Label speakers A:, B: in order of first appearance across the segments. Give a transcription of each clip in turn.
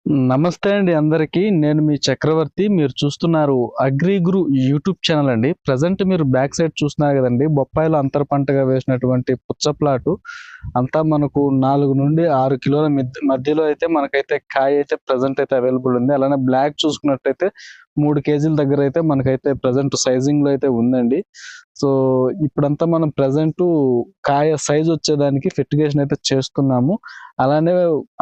A: నమస్తే అండి అందరికీ. నేను మీ చక్రవర్తి. మీరు చూస్తున్నారు అగ్రిగురు యూట్యూబ్ ఛానల్ అండి. ప్రజెంట్ మీరు బ్యాక్ సైడ్ చూస్తున్నారు కదండి, బొప్పాయిలో అంతర పంటగా వేసినటువంటి పుచ్చ ప్లాటు అంతా మనకు 4 నుండి 6 కిలోల మధ్యలో అయితే మనకైతే కాయ అయితే ప్రజెంట్ అయితే అవైలబుల్ ఉంది. అలానే బ్లాక్ చూసుకున్నట్టయితే 3 కేజీల దగ్గర అయితే మనకైతే ప్రజెంట్ సైజింగ్లో అయితే ఉందండి. సో ఇప్పుడంతా మనం ప్రజెంట్ కాయ సైజ్ వచ్చేదానికి ఫెర్టిగేషన్ అయితే చేస్తున్నాము. అలానే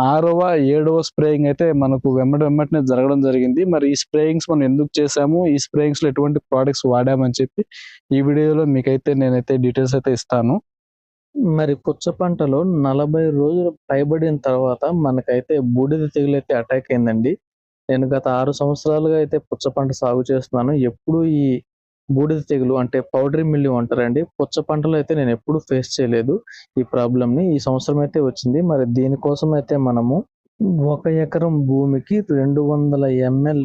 A: 6వ, 7వ స్ప్రేయింగ్ అయితే మనకు వెంబటనే జరగడం జరిగింది. మరి ఈ స్ప్రేయింగ్స్ మనం ఎందుకు చేసాము, ఈ స్ప్రేయింగ్స్లో ఎటువంటి ప్రోడక్ట్స్ వాడామని చెప్పి ఈ వీడియోలో మీకైతే నేనైతే డీటెయిల్స్ అయితే ఇస్తాను. మరి పుచ్చ పంటలో 40 రోజులు పైబడిన తర్వాత మనకైతే బూడిద తెగులైతే అటాక్ అయిందండి. నేను గత 6 సంవత్సరాలుగా అయితే పుచ్చ పంట సాగు చేస్తున్నాను. ఎప్పుడు ఈ బూడిద తెగులు అంటే పౌడరీ మిల్యూ అంటారండి, పుచ్చ పంటలో అయితే నేను ఎప్పుడు ఫేస్ చేయలేదు ఈ ప్రాబ్లమ్ని. ఈ సంవత్సరం అయితే వచ్చింది. మరి దీనికోసం అయితే మనము 1 ఎకరం భూమికి 200 ml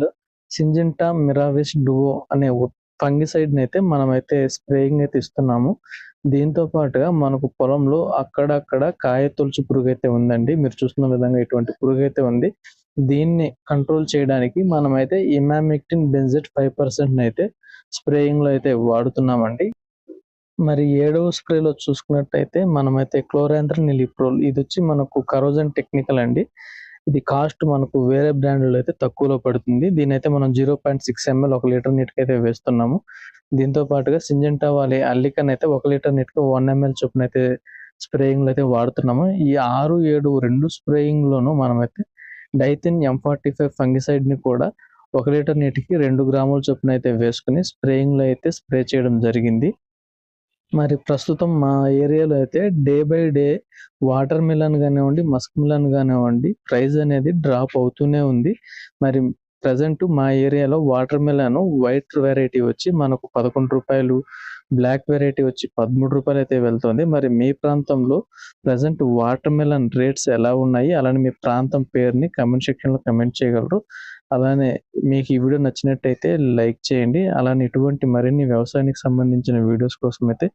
A: సింజెంటా మిరావిస్ డువో అనే ఫంగిసైడ్ని అయితే మనమైతే స్ప్రేయింగ్ అయితే ఇస్తున్నాము. దీంతో పాటుగా మనకు పొలంలో అక్కడక్కడ కాయ తొలుచు పురుగు అయితే ఉందండి. మీరు చూస్తున్న విధంగా ఇటువంటి పురుగు అయితే ఉంది. దీన్ని కంట్రోల్ చేయడానికి మనమైతే ఇమామెక్టిన్ బెంజెట్ 5% అయితే స్ప్రేయింగ్లో అయితే వాడుతున్నామండి. మరి 7వ స్ప్రేలో చూసుకున్నట్టయితే మనమైతే క్లోరాంథ్రనిలిప్రోల్, ఇది వచ్చి మనకు కరోజన్ టెక్నికల్ అండి. ఇది కాస్ట్ మనకు వేరే బ్రాండ్లో అయితే తక్కువలో పడుతుంది. దీనైతే మనం 0.6 ml 1 లీటర్ నీటికి అయితే వేస్తున్నాము. దీంతో పాటుగా సింజెంటా వాలే అల్లికన్ అయితే 1 లీటర్ నీటికి 1 ml చొప్పున అయితే స్ప్రేయింగ్లో అయితే వాడుతున్నాము. ఈ 6, 7 రెండు స్ప్రేయింగ్లోనూ మనమైతే డైథిన్ M45 ఫంగిసైడ్ని కూడా 1 లీటర్ నీటికి 2 గ్రాముల చొప్పున అయితే వేసుకుని స్ప్రేయింగ్లో అయితే స్ప్రే చేయడం జరిగింది. మరి ప్రస్తుతం మా ఏరియాలో అయితే day by day water melon కానివ్వండి, మస్క్ మిలన్ కానివ్వండి, ప్రైస్ అనేది డ్రాప్ అవుతూనే ఉంది. మరి ప్రజెంట్ మా ఏరియాలో వాటర్ మిలన్ వైట్ వెరైటీ వచ్చి మనకు ₹11, బ్లాక్ వెరైటీ వచ్చి ₹13 అయితే వెళ్తుంది. మరి మీ ప్రాంతంలో ప్రజెంట్ వాటర్ మిలన్ రేట్స్ ఎలా ఉన్నాయి? అలానే మీ ప్రాంతం పేరుని కమెంట్ సెక్షన్లో కమెంట్ చేయగలరు. అలానే మీకు ఈ వీడియో నచ్చినట్టయితే లైక్ చేయండి. అలానే ఇటువంటి మరిన్ని వ్యవసాయానికి సంబంధించిన వీడియోస్ కోసం అయితే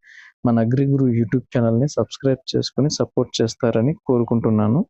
A: మన అగ్రిగురు యూట్యూబ్ ఛానల్ని సబ్స్క్రైబ్ చేసుకుని సపోర్ట్ చేస్తారని కోరుకుంటున్నాను.